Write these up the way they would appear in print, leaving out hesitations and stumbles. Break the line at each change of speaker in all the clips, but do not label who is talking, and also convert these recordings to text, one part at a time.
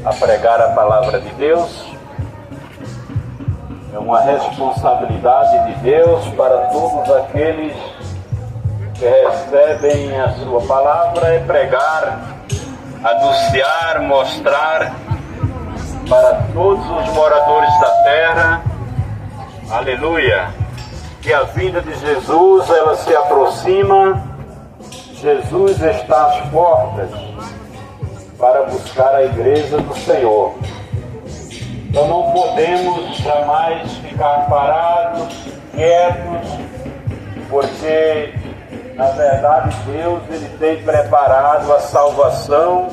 a pregar a palavra de Deus. É uma responsabilidade de Deus para todos aqueles que recebem a sua palavra, é pregar, anunciar, mostrar para todos os moradores da terra, aleluia, que a vinda de Jesus, ela se aproxima. Jesus está às portas para buscar a igreja do Senhor. Então não podemos jamais ficar parados, quietos, porque na verdade Deus ele tem preparado a salvação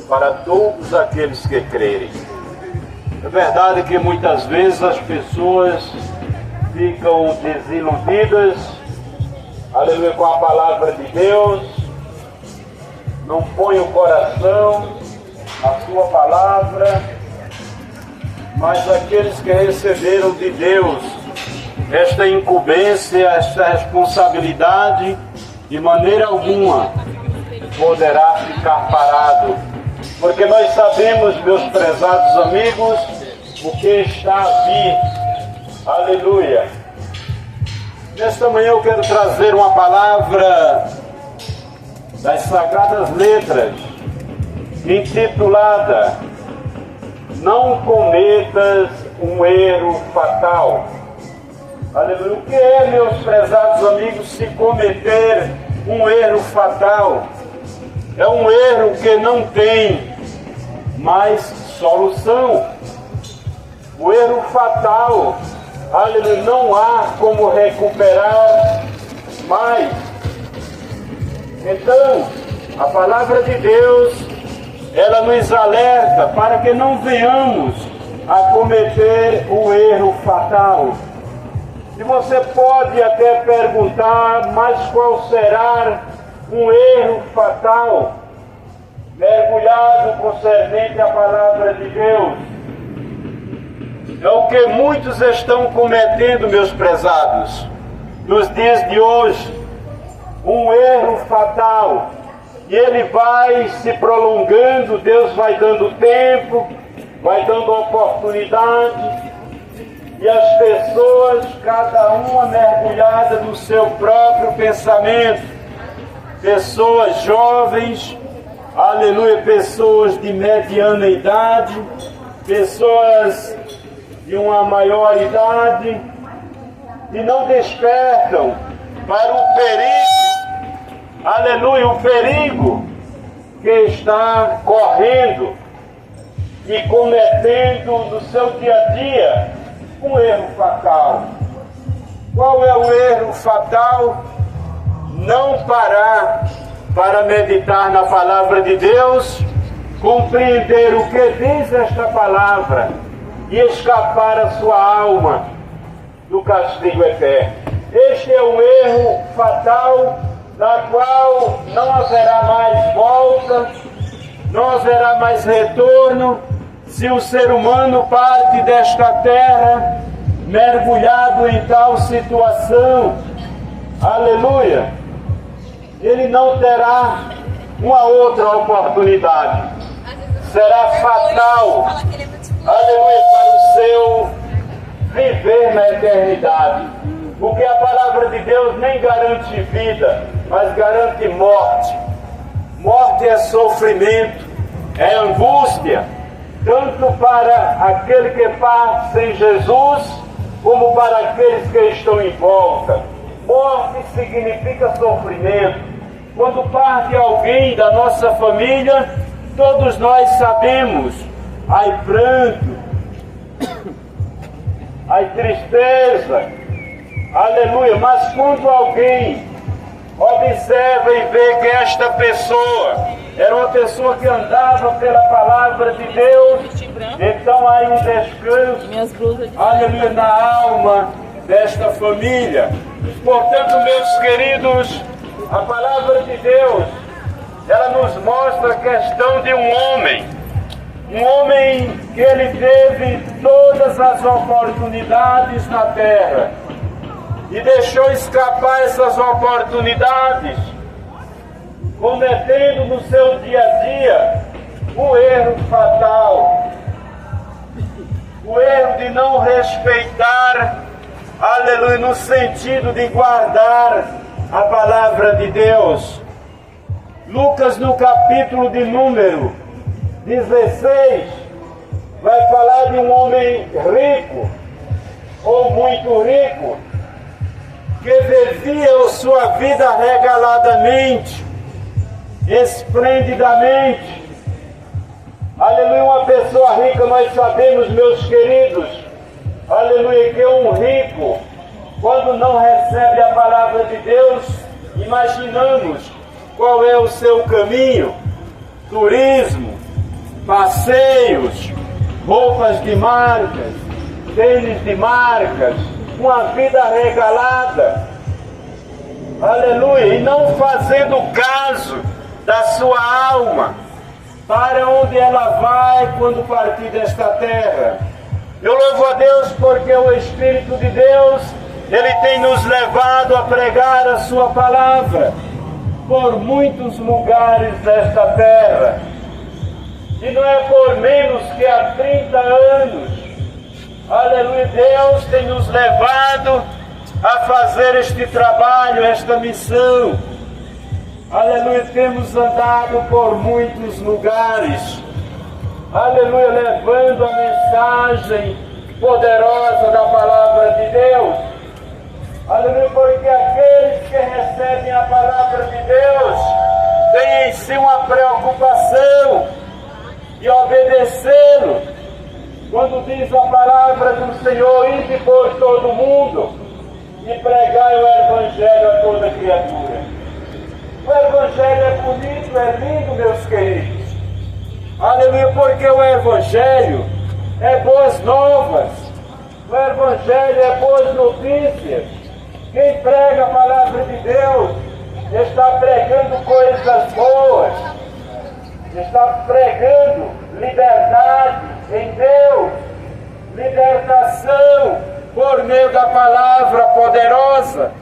para todos aqueles que crerem. É verdade que muitas vezes as pessoas ficam desiludidas, aleluia, com a palavra de Deus, não põem o coração na sua palavra, mas aqueles que receberam de Deus esta incumbência, esta responsabilidade, de maneira alguma poderá ficar parado, porque nós sabemos, meus prezados amigos, o que está a vir. Aleluia. Nesta manhã eu quero trazer uma palavra das Sagradas Letras, intitulada Não cometas um erro fatal. Aleluia. O que é, meus prezados amigos, se cometer um erro fatal? É um erro que não tem mais solução. O erro fatal, aleluia, não há como recuperar mais. Então, a palavra de Deus, ela nos alerta para que não venhamos a cometer o erro fatal. E você pode até perguntar, mas qual será um erro fatal? Mergulhado concernente à palavra de Deus. É o que muitos estão cometendo, meus prezados, nos dias de hoje. Um erro fatal. E ele vai se prolongando, Deus vai dando tempo, vai dando oportunidade. E as pessoas, cada uma mergulhada no seu próprio pensamento. Pessoas jovens, aleluia, pessoas de mediana idade, pessoas de uma maior idade, e não despertam para o perigo, aleluia, o perigo que está correndo e cometendo no seu dia a dia um erro fatal. Qual é o erro fatal? Não parar para meditar na palavra de Deus, compreender o que diz esta palavra e escapar a sua alma do castigo eterno. Este é o erro fatal, na qual não haverá mais volta, não haverá mais retorno, se o ser humano parte desta terra mergulhado em tal situação. Aleluia! Ele não terá uma outra oportunidade. Será fatal, aleluia, para o seu viver na eternidade. Porque a palavra de Deus nem garante vida, mas garante morte. Morte é sofrimento, é angústia, tanto para aquele que parte sem Jesus, como para aqueles que estão em volta. Morte significa sofrimento. Quando parte alguém da nossa família, todos nós sabemos, ai pranto, ai tristeza, aleluia. Mas quando alguém observa e vê que esta pessoa era uma pessoa que andava pela palavra de Deus, então há um descanso, aleluia, na alma desta família. Portanto, meus queridos, a palavra de Deus, ela nos mostra a questão de um homem que ele teve todas as oportunidades na terra e deixou escapar essas oportunidades, cometendo no seu dia a dia o erro fatal. respeitar, aleluia, no sentido de guardar a palavra de Deus. Lucas, no capítulo de número 16, vai falar de um homem rico, ou muito rico, que vivia a sua vida regaladamente, esplendidamente. Aleluia, uma pessoa rica, nós sabemos, meus queridos, aleluia, que um rico, quando não recebe a palavra de Deus, imaginamos qual é o seu caminho: turismo, passeios, roupas de marcas, tênis de marcas, uma vida regalada, aleluia, e não fazendo caso da sua alma, para onde ela vai quando partir desta terra. Eu louvo a Deus porque o Espírito de Deus, Ele tem nos levado a pregar a sua palavra por muitos lugares desta terra. E não é por menos que há 30 anos, aleluia, Deus tem nos levado a fazer este trabalho, esta missão. Aleluia, temos andado por muitos lugares, aleluia, levando a mensagem poderosa da palavra de Deus. Aleluia, porque aqueles que recebem a palavra de Deus têm em si uma preocupação de obedecê-lo. Quando diz a palavra do Senhor, ide por todo mundo e pregai o Evangelho a toda criatura. O Evangelho é bonito, é lindo, meus queridos. Aleluia, porque o Evangelho é boas novas. O Evangelho é boas notícias. Quem prega a palavra de Deus está pregando coisas boas. Está pregando liberdade em Deus, libertação por meio da palavra poderosa.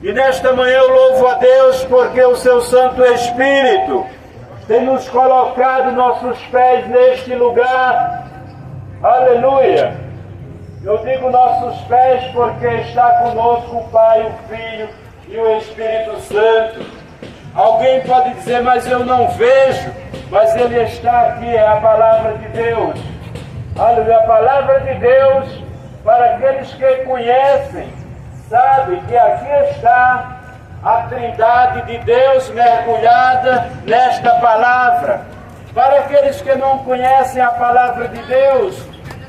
E nesta manhã eu louvo a Deus porque o seu Santo Espírito tem nos colocado nossos pés neste lugar. Aleluia! Eu digo nossos pés porque está conosco o Pai, o Filho e o Espírito Santo. Alguém pode dizer, mas eu não vejo, mas Ele está aqui, é a palavra de Deus. Aleluia, a palavra de Deus, para aqueles que conhecem, sabe que aqui está a Trindade de Deus mergulhada nesta palavra. Para aqueles que não conhecem a palavra de Deus,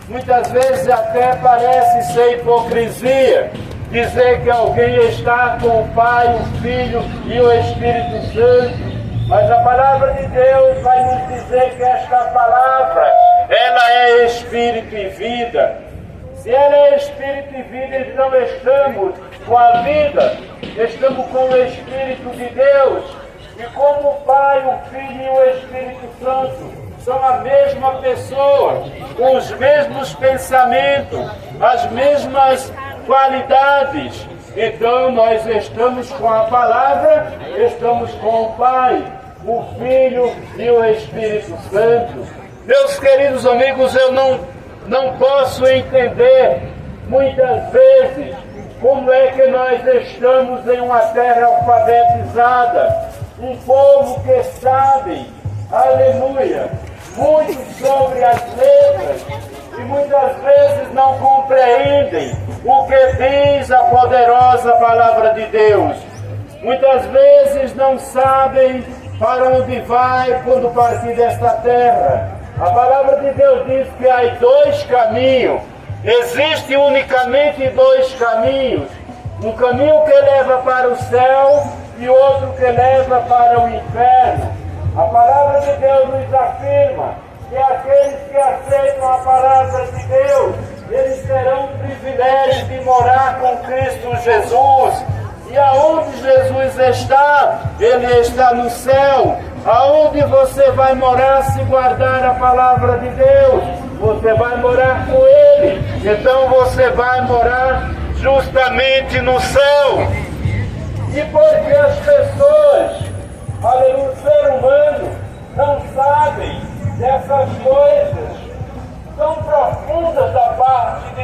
muitas vezes até parece ser hipocrisia dizer que alguém está com o Pai, o Filho e o Espírito Santo. Mas a palavra de Deus vai nos dizer que esta palavra, ela é Espírito e vida. Se ela é Espírito e vida, então estamos com a vida, estamos com o Espírito de Deus. E como o Pai, o Filho e o Espírito Santo são a mesma pessoa, com os mesmos pensamentos, as mesmas qualidades, então nós estamos com a palavra, estamos com o Pai, o Filho e o Espírito Santo. Meus queridos amigos, eu não posso entender muitas vezes como é que nós estamos em uma terra alfabetizada, um povo que sabe, aleluia, muito sobre as letras e muitas vezes não compreendem o que diz a poderosa palavra de Deus. Muitas vezes não sabem para onde vai quando partir desta terra. A palavra de Deus diz que há dois caminhos. Existem unicamente dois caminhos. Um caminho que leva para o céu e outro que leva para o inferno. A palavra de Deus nos afirma que aqueles que aceitam a palavra de Deus, eles terão o privilégio de morar com Cristo Jesus. E aonde Jesus está? Ele está no céu. Aonde você vai morar se guardar a palavra de Deus? Você vai morar com Ele. Então você vai morar justamente no céu. E porque as pessoas, aleluia, o ser humano, não sabem dessas coisas tão profundas da parte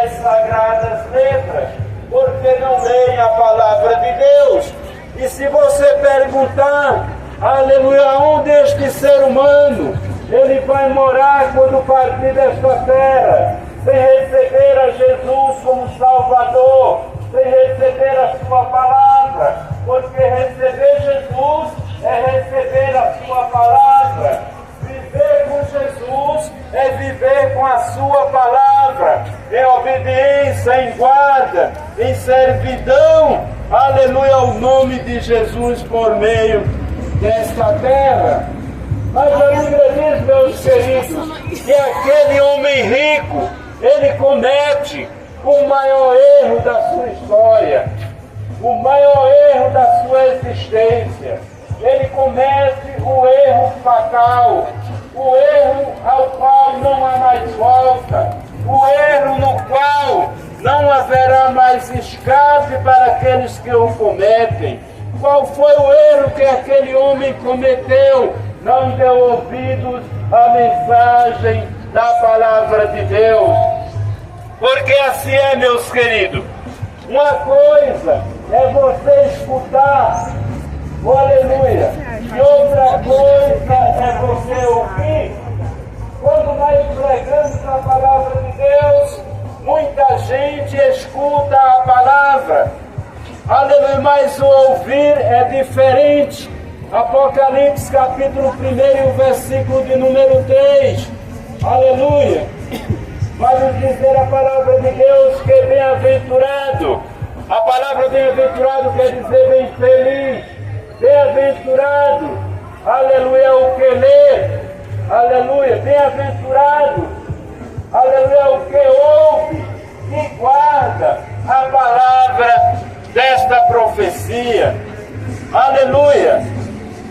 as sagradas letras, porque não leem a palavra de Deus. E se você perguntar, aleluia, onde este ser humano ele vai morar quando partir desta terra, sem receber a Jesus como Salvador, sem receber a sua palavra, porque receber Jesus é receber a sua palavra. Viver com Jesus é viver com a sua palavra, em obediência, em guarda, em servidão, aleluia, ao nome de Jesus por meio desta terra. Mas a Bíblia diz, meus queridos, que aquele homem rico, ele comete o maior erro da sua história, o maior erro da sua existência. Ele comete o erro fatal, o erro ao qual não há mais volta, o erro no qual não haverá mais escape para aqueles que o cometem. Qual foi o erro que aquele homem cometeu? Não deu ouvidos à mensagem da palavra de Deus. Porque assim é, meus queridos. Uma coisa é você escutar, oh, aleluia, e outra coisa é você ouvir. Quando nós pregamos a palavra de Deus, muita gente escuta a palavra, aleluia, mas o ouvir é diferente. Apocalipse capítulo 1, versículo de número 3, aleluia, vai nos dizer a palavra de Deus que bem-aventurado. A palavra bem-aventurado quer dizer bem feliz, bem-aventurado, aleluia, o que lê, aleluia, bem-aventurado, aleluia, o que ouve e guarda a palavra desta profecia, aleluia.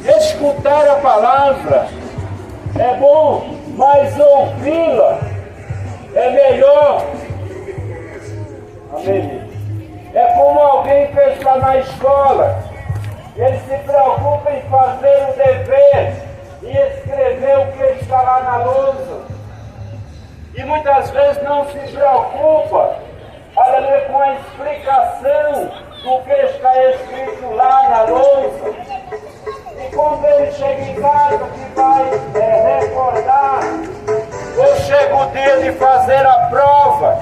Escutar a palavra é bom, mas ouvi-la é melhor. Amém. É como alguém que está na escola, ele se preocupa em fazer o dever e escrever o que está lá na lousa. E muitas vezes não se preocupa, aleluia, com a explicação do que está escrito lá na lousa. E quando ele chega em casa, que vai recordar, ou chega o dia de fazer a prova,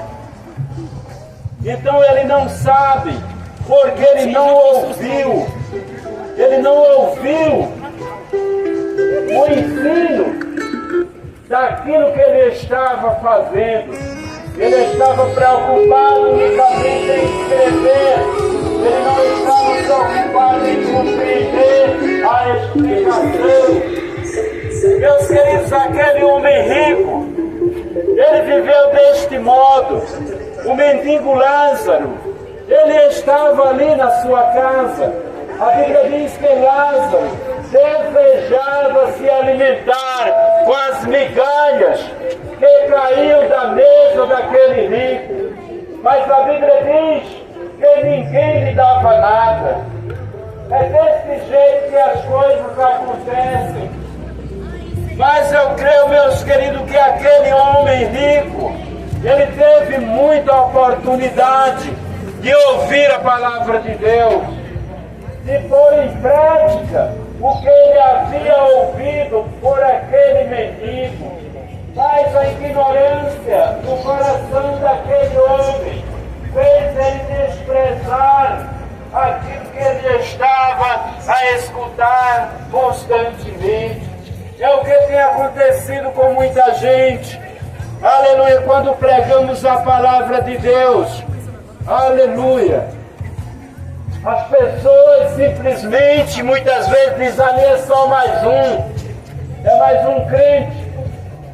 então ele não sabe, porque ele não ouviu o ensino daquilo que ele estava fazendo. Ele estava preocupado unicamente em escrever, ele não estava preocupado em compreender a explicação. Meus queridos, aquele homem rico, ele viveu deste modo. O mendigo Lázaro, ele estava ali na sua casa. A Bíblia diz que Lázaro desejava se alimentar com as migalhas que caíam da mesa daquele rico. Mas a Bíblia diz que ninguém lhe dava nada. É desse jeito que as coisas acontecem. Mas eu creio, meus queridos, que aquele homem rico, ele teve muita oportunidade de ouvir a palavra de Deus, de pôr em prática o que ele havia ouvido por aquele mendigo. Mas a ignorância do coração daquele homem fez ele desprezar aquilo que ele estava a escutar constantemente. É o que tem acontecido com muita gente, aleluia, quando pregamos a palavra de Deus, aleluia. As pessoas simplesmente, muitas vezes, dizem, ali é só mais um crente,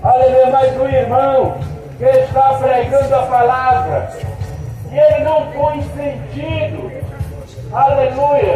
aleluia, mais um irmão que está pregando a palavra, e ele não põe sentido, aleluia,